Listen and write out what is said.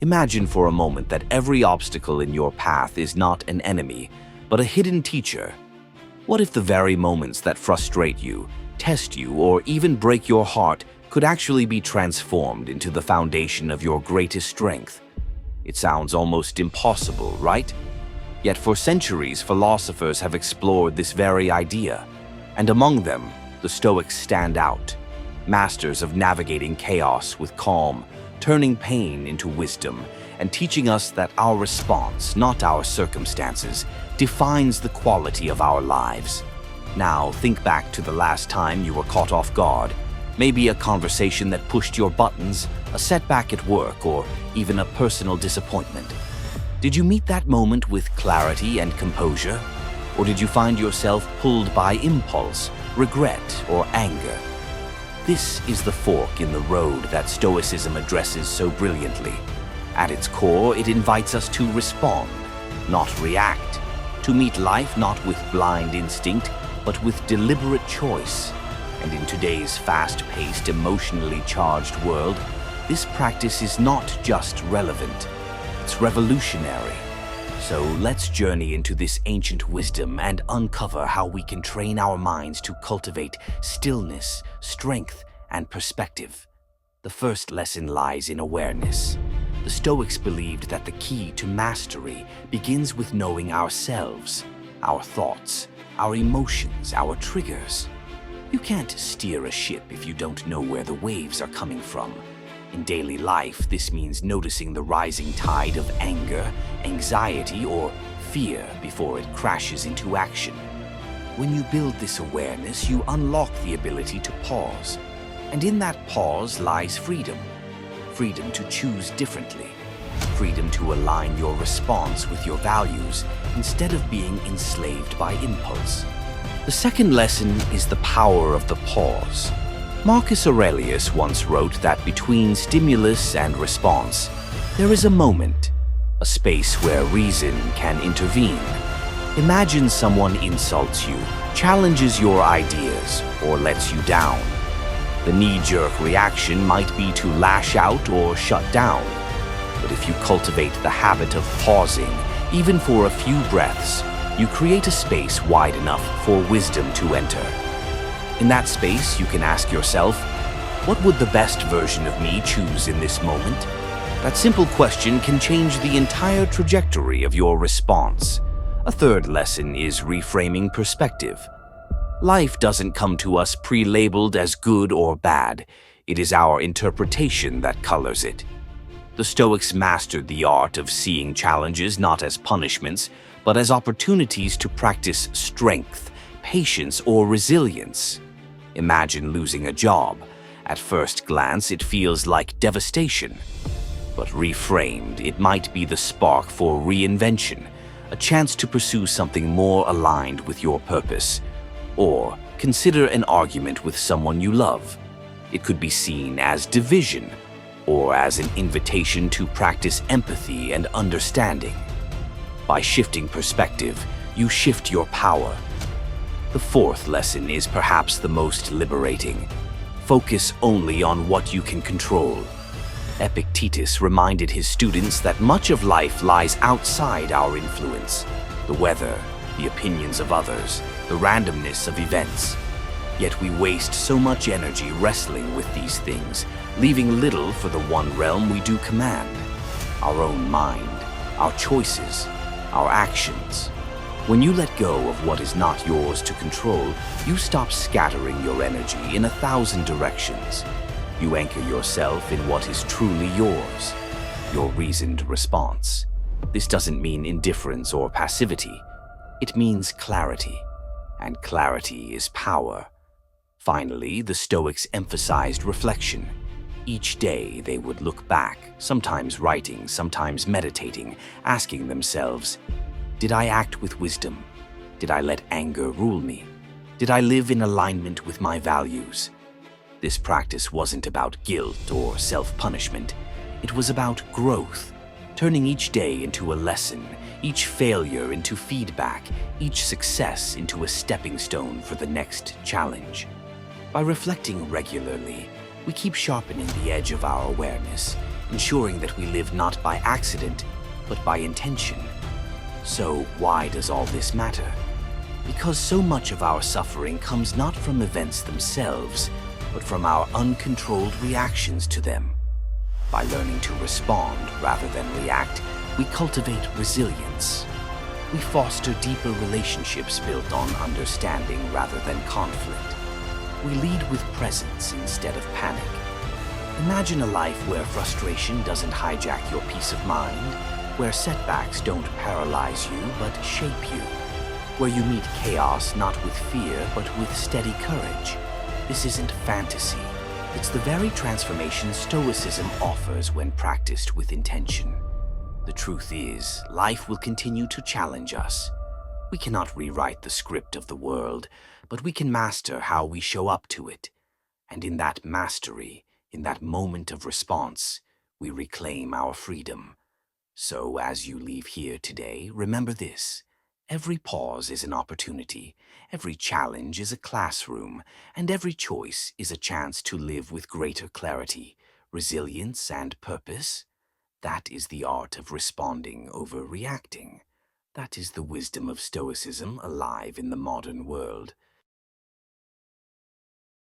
Imagine for a moment that every obstacle in your path is not an enemy, but a hidden teacher. What if the very moments that frustrate you, test you, or even break your heart could actually be transformed into the foundation of your greatest strength? It sounds almost impossible, right? Yet for centuries, philosophers have explored this very idea, and among them, the Stoics stand out, masters of navigating chaos with calm, turning pain into wisdom, and teaching us that our response, not our circumstances, defines the quality of our lives. Now, think back to the last time you were caught off guard. Maybe a conversation that pushed your buttons, a setback at work, or even a personal disappointment. Did you meet that moment with clarity and composure? Or did you find yourself pulled by impulse, regret, or anger? This is the fork in the road that Stoicism addresses so brilliantly. At its core, it invites us to respond, not react, to meet life not with blind instinct, but with deliberate choice. And in today's fast-paced, emotionally charged world, this practice is not just relevant, it's revolutionary. So let's journey into this ancient wisdom and uncover how we can train our minds to cultivate stillness, strength, and perspective. The first lesson lies in awareness. The Stoics believed that the key to mastery begins with knowing ourselves, our thoughts, our emotions, our triggers. You can't steer a ship if you don't know where the waves are coming from. In daily life, this means noticing the rising tide of anger, anxiety, or fear before it crashes into action. When you build this awareness, you unlock the ability to pause. And in that pause lies freedom. Freedom to choose differently. Freedom to align your response with your values instead of being enslaved by impulse. The second lesson is the power of the pause. Marcus Aurelius once wrote that between stimulus and response, there is a moment, a space where reason can intervene. Imagine someone insults you, challenges your ideas, or lets you down. The knee-jerk reaction might be to lash out or shut down. But if you cultivate the habit of pausing, even for a few breaths, you create a space wide enough for wisdom to enter. In that space, you can ask yourself, what would the best version of me choose in this moment? That simple question can change the entire trajectory of your response. A third lesson is reframing perspective. Life doesn't come to us pre-labeled as good or bad. It is our interpretation that colors it. The Stoics mastered the art of seeing challenges not as punishments, but as opportunities to practice strength, patience, or resilience. Imagine losing a job. At first glance, it feels like devastation. But reframed, it might be the spark for reinvention, a chance to pursue something more aligned with your purpose. Or consider an argument with someone you love. It could be seen as division, or as an invitation to practice empathy and understanding. By shifting perspective, you shift your power. The fourth lesson is perhaps the most liberating. Focus only on what you can control. Epictetus reminded his students that much of life lies outside our influence. The weather, the opinions of others, the randomness of events. Yet we waste so much energy wrestling with these things, leaving little for the one realm we do command. Our own mind, our choices, our actions. When you let go of what is not yours to control, you stop scattering your energy in 1,000 directions. You anchor yourself in what is truly yours, your reasoned response. This doesn't mean indifference or passivity. It means clarity, and clarity is power. Finally, the Stoics emphasized reflection. Each day they would look back, sometimes writing, sometimes meditating, asking themselves, did I act with wisdom? Did I let anger rule me? Did I live in alignment with my values? This practice wasn't about guilt or self-punishment. It was about growth, turning each day into a lesson, each failure into feedback, each success into a stepping stone for the next challenge. By reflecting regularly, we keep sharpening the edge of our awareness, ensuring that we live not by accident, but by intention. So why does all this matter? Because so much of our suffering comes not from events themselves, but from our uncontrolled reactions to them. By learning to respond rather than react, we cultivate resilience. We foster deeper relationships built on understanding rather than conflict. We lead with presence instead of panic. Imagine a life where frustration doesn't hijack your peace of mind, where setbacks don't paralyze you but shape you, where you meet chaos not with fear but with steady courage. This isn't fantasy. It's the very transformation Stoicism offers when practiced with intention. The truth is, life will continue to challenge us. We cannot rewrite the script of the world, but we can master how we show up to it. And in that mastery, in that moment of response, we reclaim our freedom. So as you leave here today, remember this. Every pause is an opportunity, every challenge is a classroom, and every choice is a chance to live with greater clarity, resilience, and purpose. That is the art of responding over reacting. That is the wisdom of Stoicism alive in the modern world.